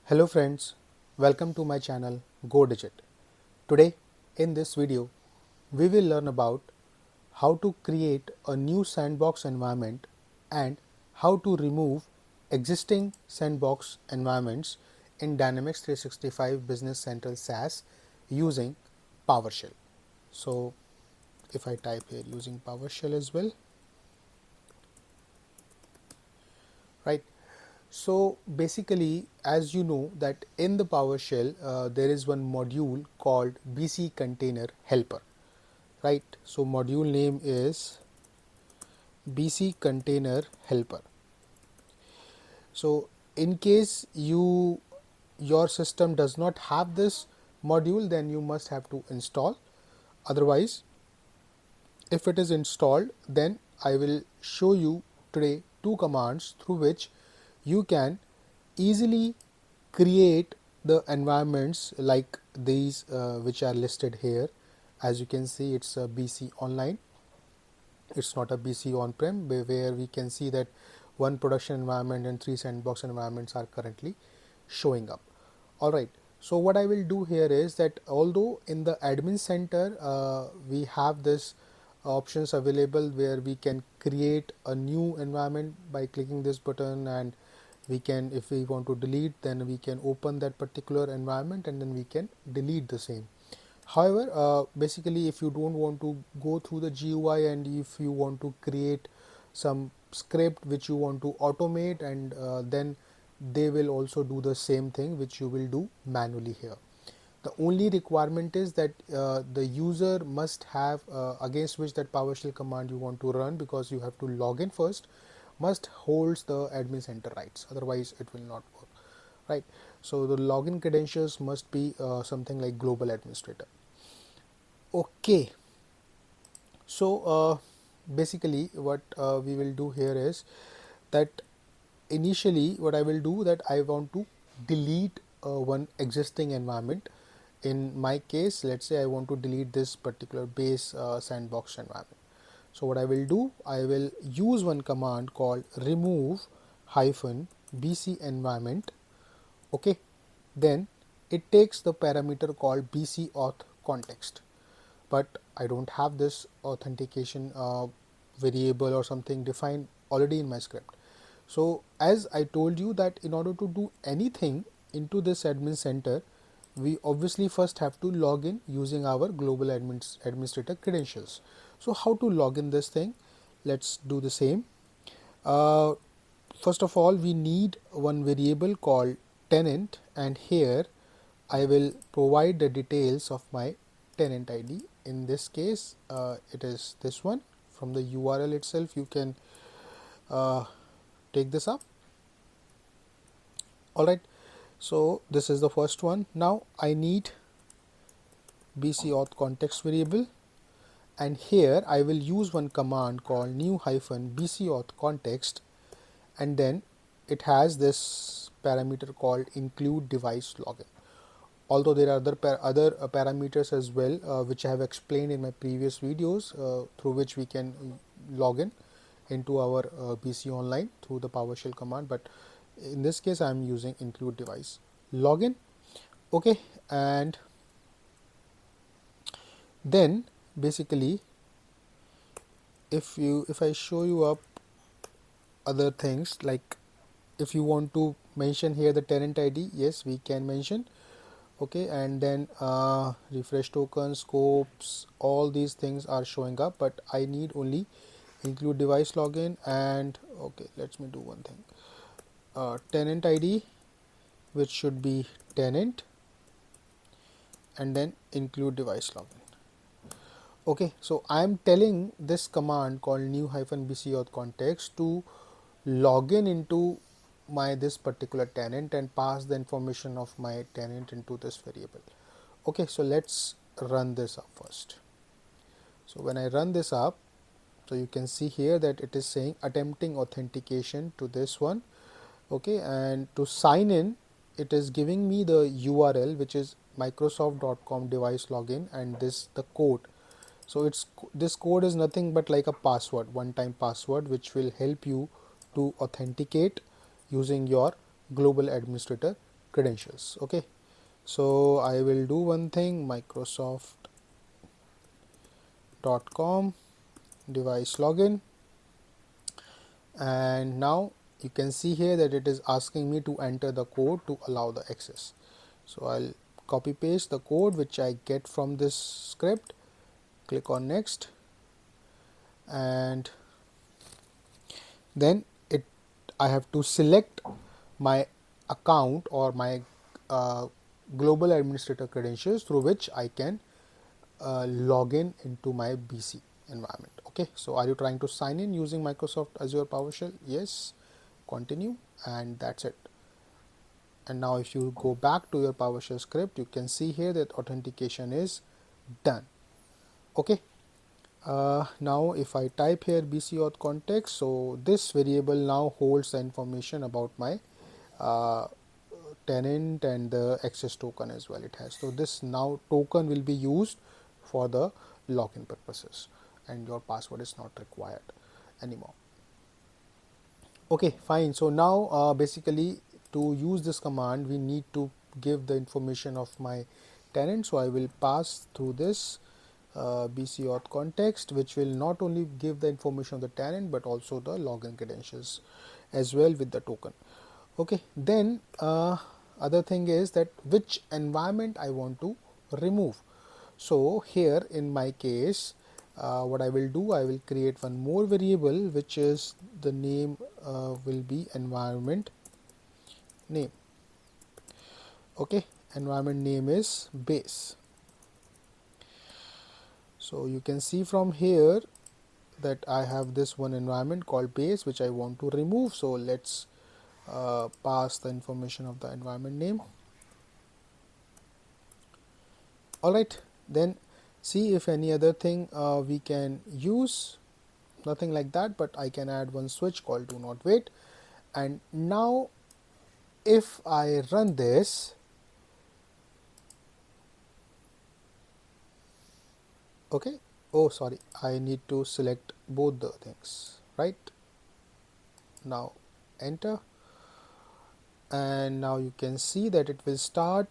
Hello friends, welcome to my channel GoDigit. Today in this video we will learn about how to create a new sandbox environment and how to remove existing sandbox environments in Dynamics 365 Business Central Saas using Powershell. So if I type here using Powershell as well, right? So basically, as you know that in the PowerShell, there is one module called Bccontainerhelper, right? So module name is Bccontainerhelper. So in case your system does not have this module, then you must have to install. Otherwise, if it is installed, then I will show you today two commands through which you can easily create the environments like these which are listed here. As you can see, it's a BC online, it's not a BC on-prem, where we can see that one production environment and three sandbox environments are currently showing up. Alright, so what I will do here is that although in the admin center we have this options available where we can create a new environment by clicking this button, and we can, if we want to delete, then we can open that particular environment and then we can delete the same. However, basically if you don't want to go through the GUI and if you want to create some script which you want to automate, and then they will also do the same thing which you will do manually here. The only requirement is that the user must have against which that PowerShell command you want to run, because you have to log in first, must holds the admin center rights, otherwise it will not work, right? So the login credentials must be something like global administrator. Okay, so basically what we will do here is that initially what I will do, that I want to delete one existing environment. In my case, let's say I want to delete this particular base sandbox environment. So what I will do, I will use one command called Remove-BCenvironment. Okay, then it takes the parameter called bcauth context, but I don't have this authentication variable or something defined already in my script. So as I told you that in order to do anything into this admin center, we obviously first have to log in using our global administrator credentials. So how to log in this thing? Let's do the same. First of all, we need one variable called tenant, and here I will provide the details of my tenant ID. In this case, it is this one. From the URL itself, you can take this up. Alright, so this is the first one. Now I need bcauth context variable, and here I will use one command called new-bcauth context, and then it has this parameter called include device login. Although there are other parameters as well which I have explained in my previous videos through which we can log in into our BC online through the PowerShell command, but in this case I am using include device login. Okay, and then basically if I show you up other things, like if you want to mention here the tenant ID, yes, we can mention. Okay, and then refresh tokens, scopes, all these things are showing up, but I need only include device login. And okay, let me do one thing, tenant ID, which should be tenant, and then include device login. Okay, so I am telling this command called new-bcauth context to log in into this particular tenant and pass the information of my tenant into this variable. Okay, so let's run this up first. So when I run this up, so you can see here that it is saying attempting authentication to this one. Okay, and to sign in, it is giving me the URL, which is microsoft.com device login, and the code. So this code is nothing but like a password, one-time password, which will help you to authenticate using your global administrator credentials. Okay, so I will do one thing, microsoft.com device login, and now you can see here that it is asking me to enter the code to allow the access. So I'll copy paste the code which I get from this script, click on next, and then I have to select my account or my global administrator credentials through which I can log in into my BC environment. Okay, so are you trying to sign in using Microsoft Azure PowerShell? Yes, continue, and that's it. And now if you go back to your PowerShell script, you can see here that authentication is done. Okay, now if I type here bcauth context, so this variable now holds the information about my uh, tenant and the access token as well it has. So this now token will be used for the login purposes, and your password is not required anymore. Okay, fine. So now basically to use this command we need to give the information of my tenant. So I will pass through this bcauth context, which will not only give the information of the tenant but also the login credentials as well with the token. Okay, then other thing is that which environment I want to remove. So here in my case, what I will do, I will create one more variable, which is the name will be environment name. Okay, environment name is base. So you can see from here that I have this one environment called base which I want to remove. So let's pass the information of the environment name. Alright, then see if any other thing we can use. Nothing like that, but I can add one switch called do not wait. And now if I run this, okay, oh sorry, I need to select both the things, right? Now enter, and now you can see that it will start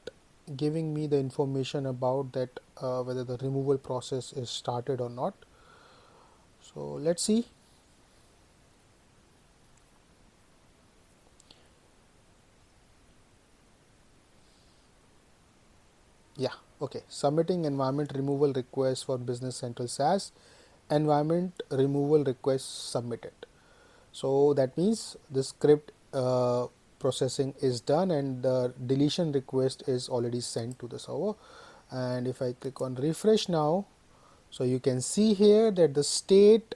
giving me the information about that whether the removal process is started or not. So let's see. Yeah, okay, submitting environment removal request for Business Central Saas, environment removal request submitted. So that means the script processing is done and the deletion request is already sent to the server. And if I click on refresh now, so you can see here that the state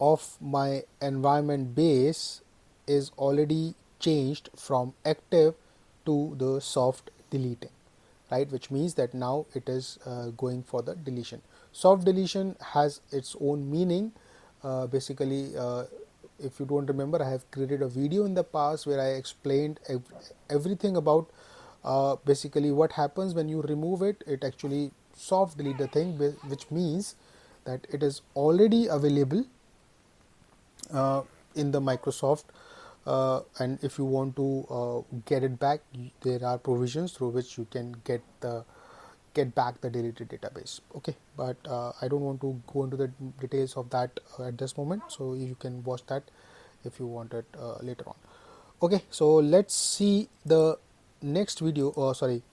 of my environment base is already changed from active to the soft deleting, right, which means that now it is going for the deletion. Soft deletion has its own meaning. Basically, if you don't remember, I have created a video in the past where I explained everything about basically what happens when you remove it. It actually soft delete the thing, which means that it is already available in the Microsoft, and if you want to get it back, there are provisions through which you can get back the deleted database. Okay, but I don't want to go into the details of that at this moment, so you can watch that if you want it later on. Okay, so let's see the next video, sorry,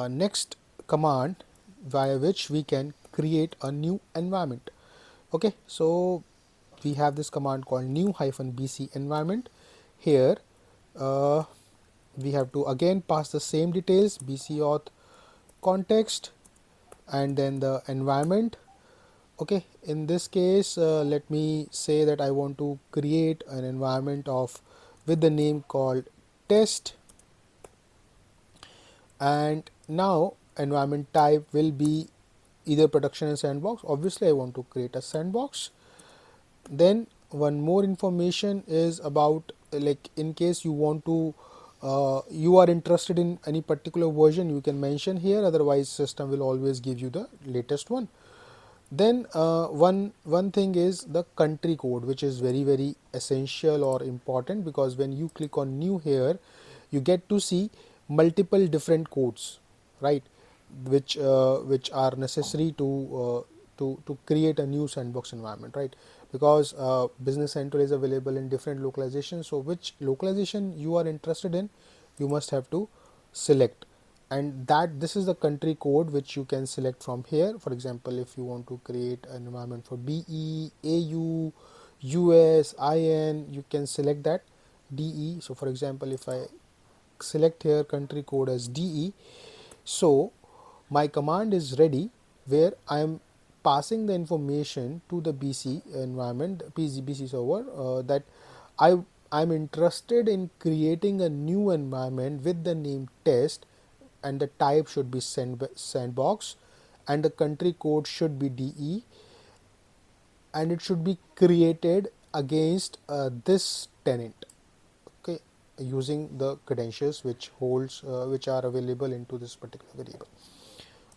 next command via which we can create a new environment. Okay, so we have this command called new-BCenvironment. Here we have to again pass the same details, bcauth context and then the environment. Okay, in this case let me say that I want to create an environment of with the name called test, and now environment type will be either production and sandbox. Obviously I want to create a sandbox. Then one more information is about, like, in case you want to you are interested in any particular version, you can mention here, otherwise system will always give you the latest one. Then one thing is the country code, which is very essential or important, because when you click on new here, you get to see multiple different codes, right, which are necessary to create a new sandbox environment, right? Because Business Central is available in different localizations, so which localization you are interested in, you must have to select, and that this is the country code which you can select from here. For example, if you want to create an environment for BE, AU, US, IN, you can select that DE. So for example, if I select here country code as DE, so my command is ready, where I am passing the information to the BC environment, BC server, that I'm interested in creating a new environment with the name test, and the type should be sandbox, and the country code should be DE, and it should be created against this tenant, okay, using the credentials which are available into this particular variable.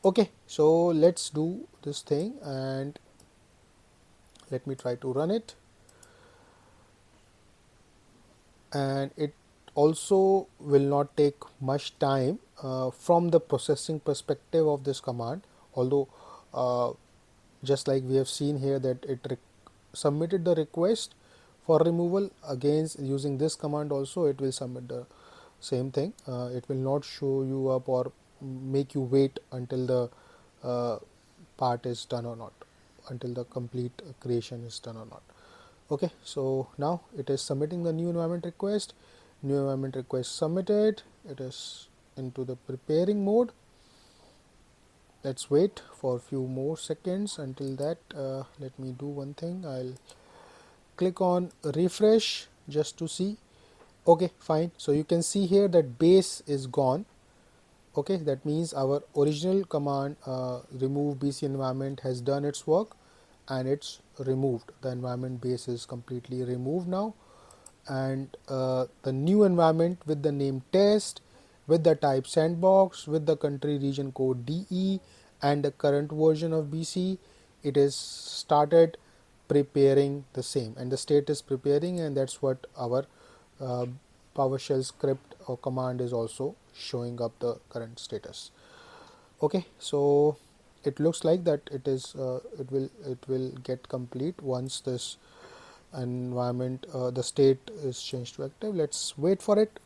Okay, so let's do this thing, and let me try to run it. And it also will not take much time from the processing perspective of this command, although uh, just like we have seen here that it submitted the request for removal. Against using this command also, it will submit the same thing. It will not show you up or make you wait until the part is done or not, until the complete creation is done or not. Okay, so now it is submitting the new environment request. New environment request submitted. It is into the preparing mode. Let's wait for a few more seconds. Until that, let me do one thing. I'll click on refresh just to see. Okay, fine. So you can see here that base is gone. Okay, that means our original command remove BC environment has done its work, and it's removed. The environment base is completely removed now, and the new environment with the name test, with the type sandbox, with the country region code DE, and the current version of BC, it is started preparing the same, and the state is preparing, and that's what our uh, PowerShell script or command is also showing up the current status. Okay, so it looks like that it will get complete once this environment the state is changed to active. Let's wait for it.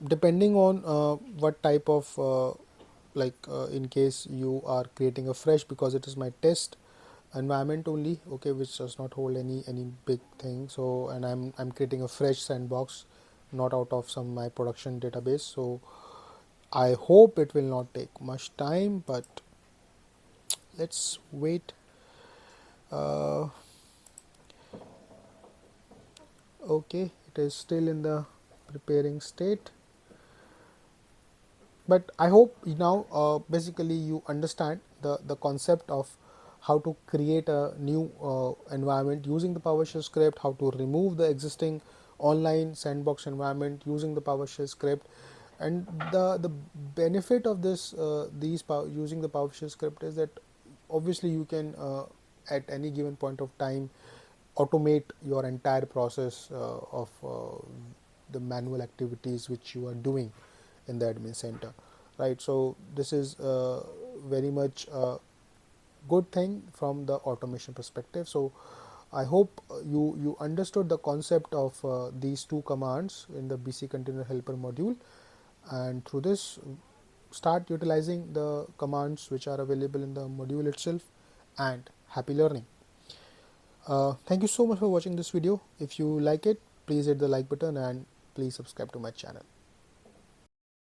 Depending on what type of in case you are creating a fresh, because it is my test environment only, okay, which does not hold any big thing. So, and I'm creating a fresh sandbox, not out of some my production database. So I hope it will not take much time, but let's wait. uh, okay, it is still in the preparing state, but I hope now basically you understand the concept of how to create a new environment using the PowerShell script, how to remove the existing online sandbox environment using the PowerShell script, and the benefit of this using the PowerShell script is that obviously you can at any given point of time automate your entire process of the manual activities which you are doing in the admin center, right? So this is very much a good thing from the automation perspective. So I hope you understood the concept of these two commands in the Bccontainerhelper module, and through this start utilizing the commands which are available in the module itself, and happy learning. Thank you so much for watching this video. If you like it, please hit the like button and please subscribe to my channel.